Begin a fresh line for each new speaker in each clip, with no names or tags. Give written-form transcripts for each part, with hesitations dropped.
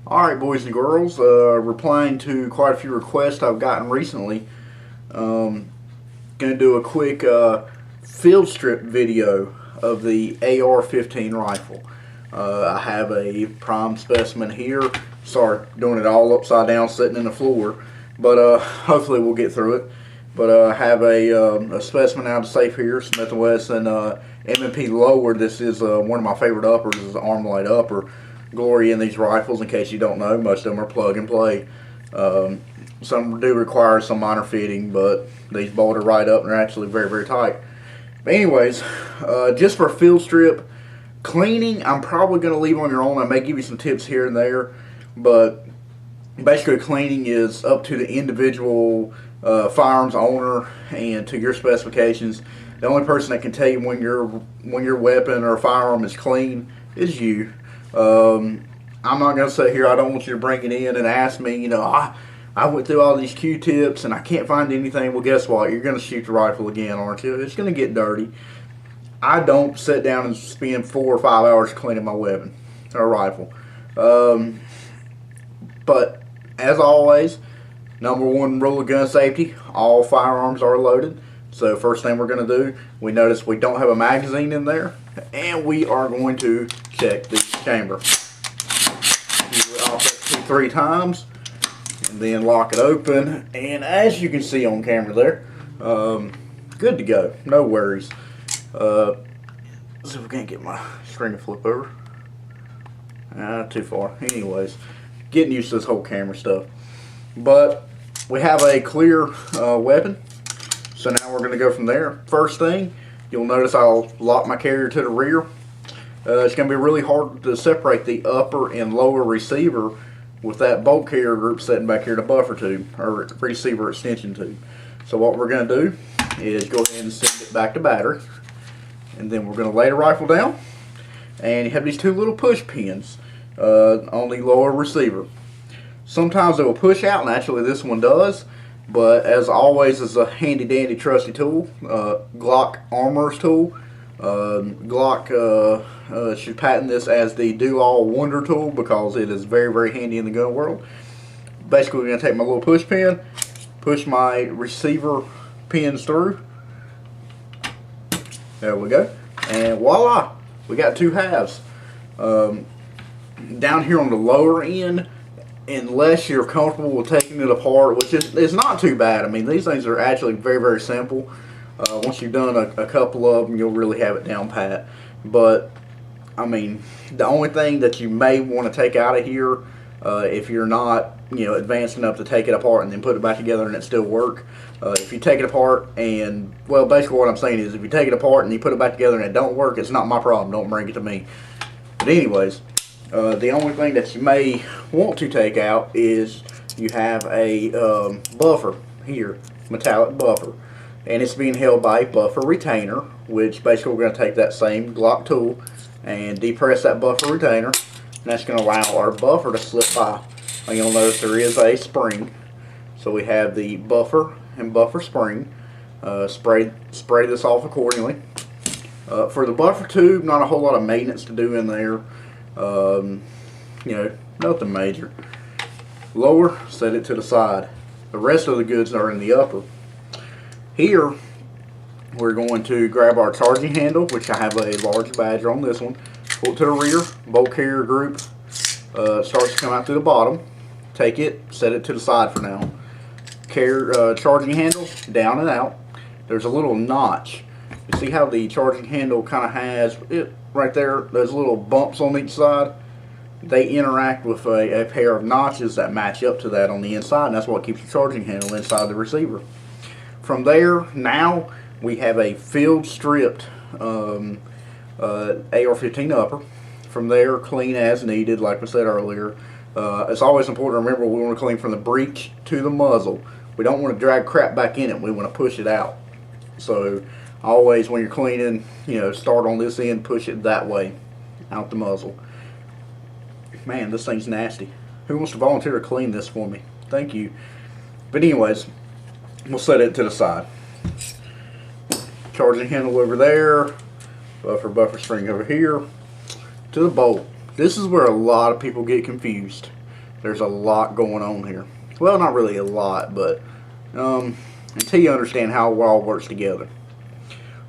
Alright, boys and girls, replying to quite a few requests I've gotten recently, going to do a quick field strip video of the AR-15 rifle. I have a prime specimen here. Sorry, doing it all upside down, sitting in the floor, but hopefully we'll get through it. But I have a specimen out of safe here, Smith & Wesson M&P lower. This is one of my favorite uppers. Is an Armalite upper. Glory in these rifles, in case you don't know, most of them are plug and play. Some do require some minor fitting, but these bolt right up and they're actually very tight. But anyways, just for field strip cleaning, I'm probably going to leave on your own. I may give you some tips here and there, but basically cleaning is up to the individual firearms owner and to your specifications. The only person that can tell you when your weapon or firearm is clean is you. I'm not going to sit here. I don't want you to bring it in and ask me, I went through all these Q-tips and I can't find anything. Well, guess what? You're going to shoot the rifle again, aren't you? It's going to get dirty. I don't sit down and spend 4 or 5 hours cleaning my weapon or rifle. But as always, number one rule of gun safety, all firearms are loaded. So first thing we're going to do, we notice we don't have a magazine in there, and we are going to check the chamber. Usually off it 2-3 times, and then lock it open. And as you can see on camera there, good to go, no worries. Let's see if we can't get my string to flip over. Too far. Anyways, getting used to this whole camera stuff. But we have a clear weapon. So now we're going to go from there. First thing, you'll notice I'll lock my carrier to the rear. It's going to be really hard to separate the upper and lower receiver with that bolt carrier group sitting back here, the buffer tube, or receiver extension tube. So what we're going to do is go ahead and send it back to battery. And then we're going to lay the rifle down. And you have these 2 little push pins on the lower receiver. Sometimes they will push out, and actually this one does. But as always, is a handy dandy trusty tool, Glock Armor's tool. Glock should patent this as the do-all wonder tool because it is very handy in the gun world. Basically, we're going to take my little push pin, push my receiver pins through. There we go, and voila, we got 2 halves. Down here on the lower end, unless you're comfortable with taking it apart, which is it's not too bad. I mean, these things are actually very simple. Once you've done a couple of them, you'll really have it down pat. But I mean, the only thing that you may want to take out of here, if you're not advanced enough to take it apart and then put it back together and it still work, if you take it apart and, well, basically what I'm saying is if you take it apart and you put it back together and it don't work, it's not my problem. Don't bring it to me. But anyways, the only thing that you may want to take out is you have a buffer here, metallic buffer, and it's being held by a buffer retainer, which basically we're going to take that same Glock tool and depress that buffer retainer, and that's going to allow our buffer to slip by. And you'll notice there is a spring, so we have the buffer and buffer spring. Spray this off accordingly. For the buffer tube, not a whole lot of maintenance to do in there. Nothing major. Lower, set it to the side. The rest of the goods are in the upper. Here, we're going to grab our charging handle, which I have a large badger on this one. Pull it to the rear. Bolt carrier group starts to come out through the bottom. Take it, set it to the side for now. Charging handle, down and out. There's a little notch. You see how the charging handle kind of has it right there, those little bumps on each side? They interact with a pair of notches that match up to that on the inside, and that's what keeps the charging handle inside the receiver. From there, now we have a field stripped AR-15 upper. From there, clean as needed, like I said earlier. It's always important to remember we want to clean from the breech to the muzzle. We don't want to drag crap back in it, we want to push it out. So always when you're cleaning, start on this end, push it that way, out the muzzle. Man, this thing's nasty. Who wants to volunteer to clean this for me? Thank you. But anyways, we'll set it to the side. Charging handle over there, buffer spring over here. To the bolt. This is where a lot of people get confused. there's a lot going on here. Well, not really a lot, but until you understand how it all works together.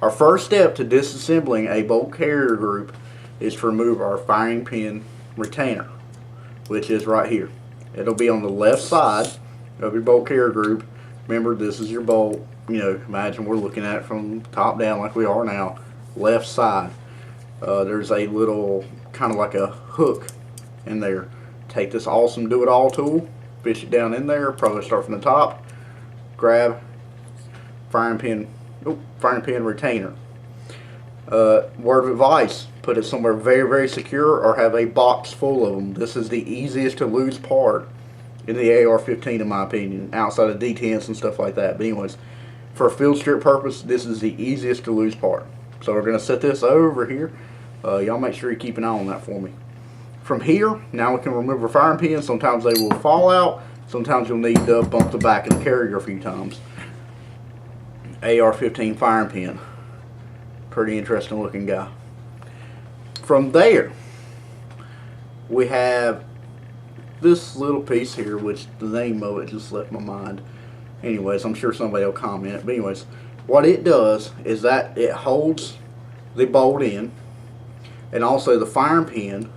Our first step to disassembling a bolt carrier group is to remove our firing pin retainer, which is right here. It'll be on the left side of your bolt carrier group. Remember, this is your bolt. You know, imagine we're looking at it from top down like we are now. Left side. There's a little, kind of like a hook in there. Take this awesome do-it-all tool, fish it down in there, probably start from the top, grab firing pin retainer. Word of advice, put it somewhere very, very secure or have a box full of them. This is the easiest to lose part in the AR-15 in my opinion, outside of detents and stuff like that. But anyways, for a field strip purpose, this is the easiest to lose part. So we're going to set this over here. Y'all make sure you keep an eye on that for me. From here, now we can remove our firing pins. Sometimes they will fall out. Sometimes you'll need to bump the back of the carrier a few times. AR-15 firing pin. Pretty interesting looking guy. From there, we have this little piece here, which the name of it just left my mind. Anyways, I'm sure somebody will comment. But anyways, what it does is that it holds the bolt in, and also the firing pin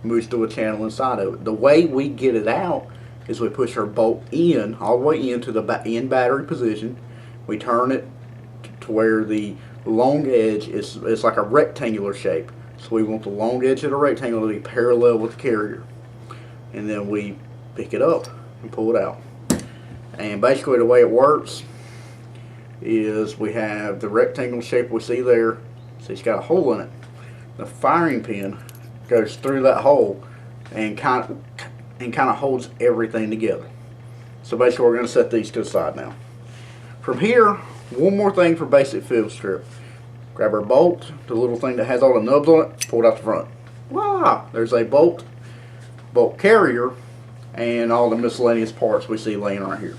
moves through a channel inside of it. The way we get it out is we push our bolt in, all the way into the in battery position. We turn it to where the long edge is like a rectangular shape. So we want the long edge of the rectangle to be parallel with the carrier. And then we pick it up and pull it out. And basically the way it works is we have the rectangle shape we see there. So it's got a hole in it. The firing pin goes through that hole and kind of holds everything together. So basically we're going to set these to the side now. From here, one more thing for basic field strip. Grab our bolt, the little thing that has all the nubs on it, pull it out the front. Voila! There's a bolt carrier, and all the miscellaneous parts we see laying right here.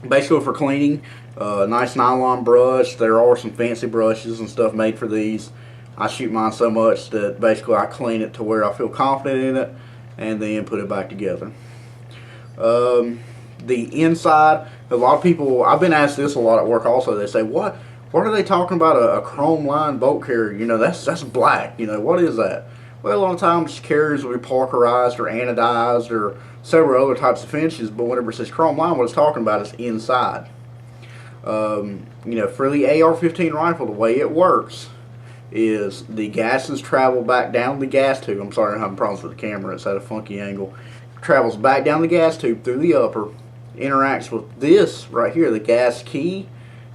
Basically for cleaning, nice nylon brush. There are some fancy brushes and stuff made for these. I shoot mine so much that basically I clean it to where I feel confident in it, and then put it back together. The inside, a lot of people, I've been asked this a lot at work also. They say, what are they talking about a chrome line bolt carrier? You know, that's black. You know, what is that? Well, a lot of times carriers will be parkerized or anodized or several other types of finishes, but whenever it says chrome line, what it's talking about is inside. You know, for the AR-15 rifle, the way it works is the gases travel back down the gas tube. I'm sorry, I'm having problems with the camera. It's at a funky angle. Travels back down the gas tube through the upper, interacts with this right here, the gas key,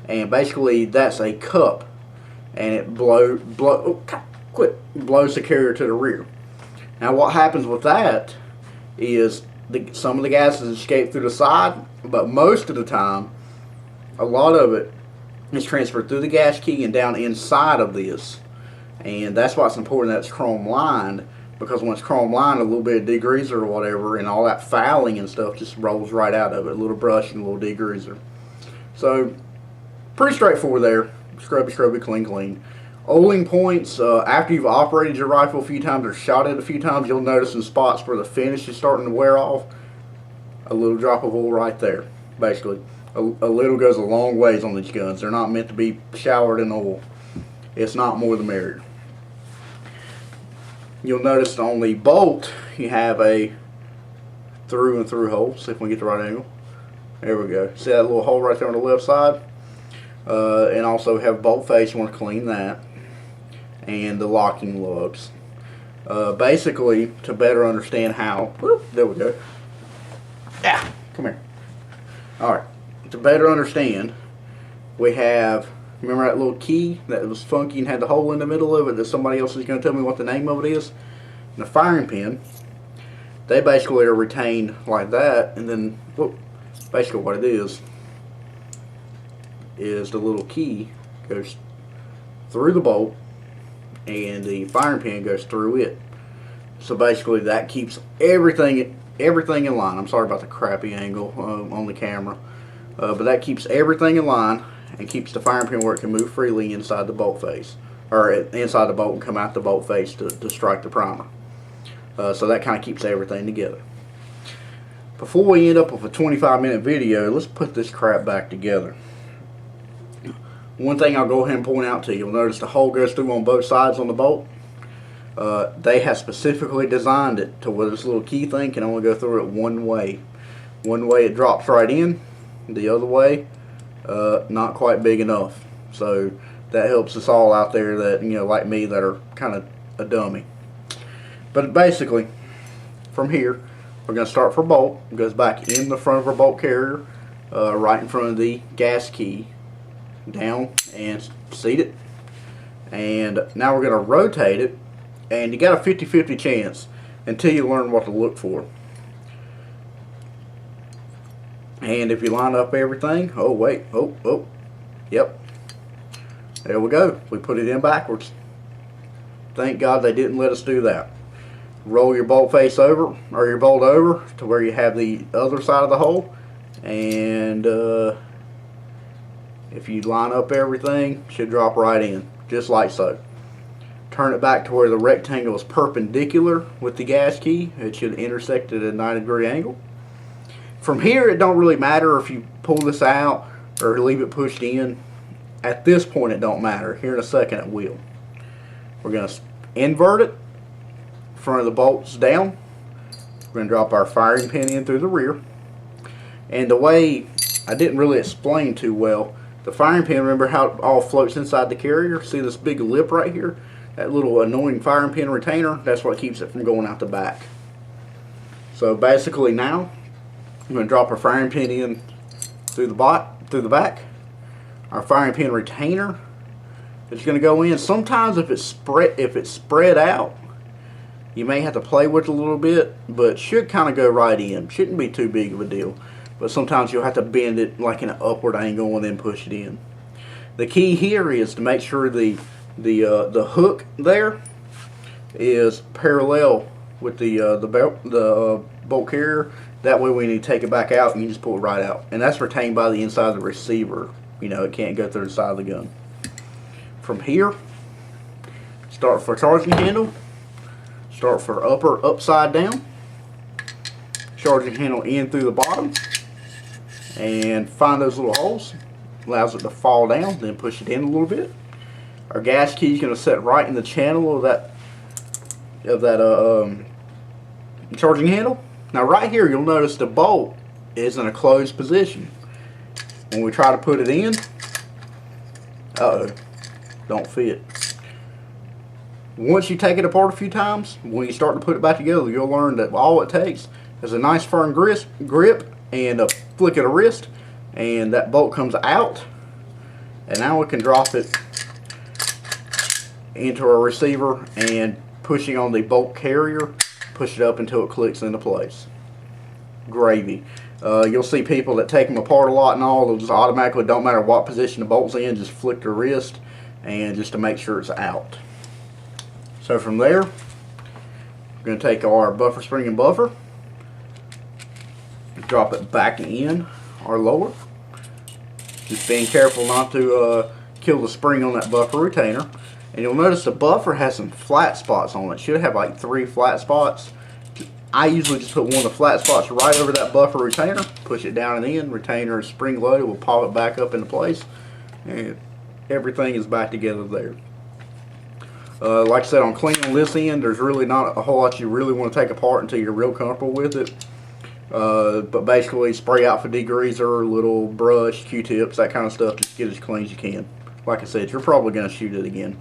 and basically that's a cup, and it blows the carrier to the rear. Now what happens with that is some of the gases escape through the side, but most of the time, a lot of it is transferred through the gas key and down inside of this. And that's why it's important that it's chrome lined, because when it's chrome lined, a little bit of degreaser or whatever, and all that fouling and stuff just rolls right out of it. A little brush and a little degreaser. So, pretty straightforward there. Scrubby, scrubby, clean, clean. Oiling points, after you've operated your rifle a few times or shot it a few times, you'll notice in spots where the finish is starting to wear off, a little drop of oil right there. Basically, a little goes a long ways on these guns. They're not meant to be showered in oil. It's not more the merrier. You'll notice on the bolt, you have a through and through hole. See if we can get the right angle. There we go. See that little hole right there on the left side? And also have bolt face. You want to clean that. And the locking lugs. Basically, to better understand how, whoop, there we go. Yeah, come here. Alright, to better understand, we have, remember that little key that was funky and had the hole in the middle of it that somebody else is going to tell me what the name of it is? And the firing pin, they basically are retained like that, and then, whoop, basically what it is the little key goes through the bolt, and the firing pin goes through it. So basically that keeps everything in line. I'm sorry about the crappy angle on the camera, but that keeps everything in line and keeps the firing pin where it can move freely inside the bolt face, or inside the bolt and come out the bolt face to strike the primer. So that kind of keeps everything together. Before we end up with a 25-minute video, let's put this crap back together. One thing I'll go ahead and point out to you, you'll notice the hole goes through on both sides on the bolt. They have specifically designed it to where this little key thing can only go through it one way. One way it drops right in, the other way not quite big enough. So that helps us all out there that, you know, like me, that are kind of a dummy. But basically, from here, we're going to start for bolt. It goes back in the front of our bolt carrier, right in front of the gas key, down and seat it. And now we're going to rotate it, and you got a 50-50 chance until you learn what to look for. And if you line up everything, oh wait, yep, there we go. We put it in backwards. Thank God they didn't let us do that. Roll your bolt face over, or your bolt over to where you have the other side of the hole, and if you line up everything, it should drop right in, just like so. Turn it back to where the rectangle is perpendicular with the gas key. It should intersect at a 90-degree angle. From here, it don't really matter if you pull this out or leave it pushed in. At this point, it don't matter. Here in a second, it will. We're going to invert it. Front of the bolts down. We're going to drop our firing pin in through the rear. And the way I didn't really explain too well, the firing pin, remember how it all floats inside the carrier? See this big lip right here? That little annoying firing pin retainer, that's what keeps it from going out the back. So basically now, I'm going to drop our firing pin in through the back. Our firing pin retainer is going to go in. Sometimes if it's spread out, you may have to play with it a little bit, but it should kind of go right in. Shouldn't be too big of a deal. But sometimes you'll have to bend it like in an upward angle and then push it in. The key here is to make sure the hook there is parallel with the bolt carrier. That way when you take it back out, you can just pull it right out. And that's retained by the inside of the receiver. You know, it can't go through the side of the gun. From here, start for charging handle. Start for upper upside down. Charging handle in through the bottom. And find those little holes. Allows it to fall down, then push it in a little bit. Our gas key is going to set right in the channel of that charging handle. Now right here, you'll notice the bolt is in a closed position. When we try to put it in, don't fit. Once you take it apart a few times, when you start to put it back together, you'll learn that all it takes is a nice firm grip and a flick of the wrist, and that bolt comes out. And now we can drop it into our receiver and pushing on the bolt carrier, push it up until it clicks into place. Gravy. You'll see people that take them apart a lot and all, they'll just automatically, don't matter what position the bolt's in, just flick their wrist and just to make sure it's out. So from there, we're going to take our buffer spring and buffer, drop it back in or lower. Just being careful not to kill the spring on that buffer retainer. And you'll notice the buffer has some flat spots on it. It should have like 3 flat spots. I usually just put one of the flat spots right over that buffer retainer, push it down and in, retainer is spring loaded, we'll pop it back up into place, and everything is back together there. Like I said, on cleaning this end, there's really not a whole lot you really want to take apart until you're real comfortable with it. But basically, spray out for degreaser, little brush, Q-tips, that kind of stuff, just get as clean as you can. Like I said, you're probably going to shoot it again.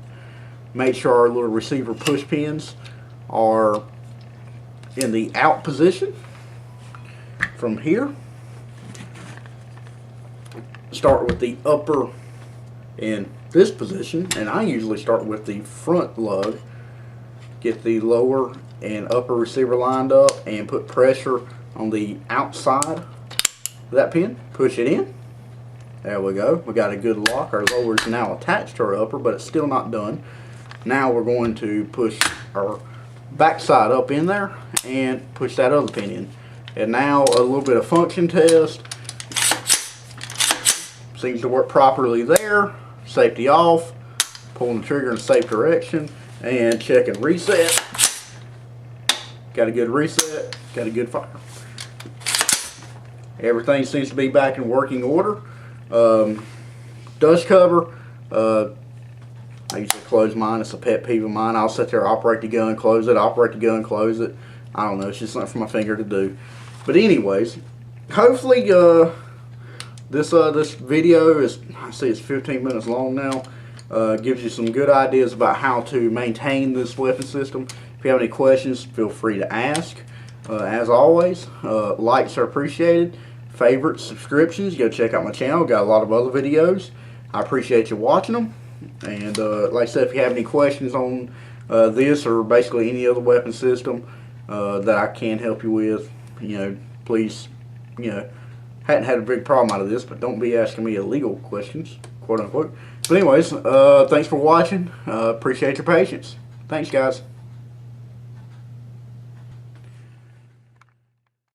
Make sure our little receiver push pins are in the out position. From here, start with the upper in this position, and I usually start with the front lug. Get the lower and upper receiver lined up and put pressure on the outside of that pin. Push it in. There we go. We got a good lock. Our lower is now attached to our upper, but it's still not done. Now we're going to push our backside up in there and push that other pin in. And now a little bit of function test. Seems to work properly there. Safety off. Pulling the trigger in a safe direction. And check and reset. Got a good reset. Got a good fire. Everything seems to be back in working order. Dust cover, I usually close mine. It's a pet peeve of mine. I'll sit there, operate the gun, close it, operate the gun, close it. I don't know, it's just something for my finger to do. But anyways, hopefully this video is, I see it's 15 minutes long now. Gives you some good ideas about how to maintain this weapon system. If you have any questions, feel free to ask. As always, likes are appreciated. Favorites, subscriptions, go check out my channel. Got a lot of other videos. I appreciate you watching them. And like I said, if you have any questions on this or basically any other weapon system that I can help you with, please, hadn't had a big problem out of this, but don't be asking me illegal questions, quote unquote. But anyways, thanks for watching. Appreciate your patience. Thanks, guys.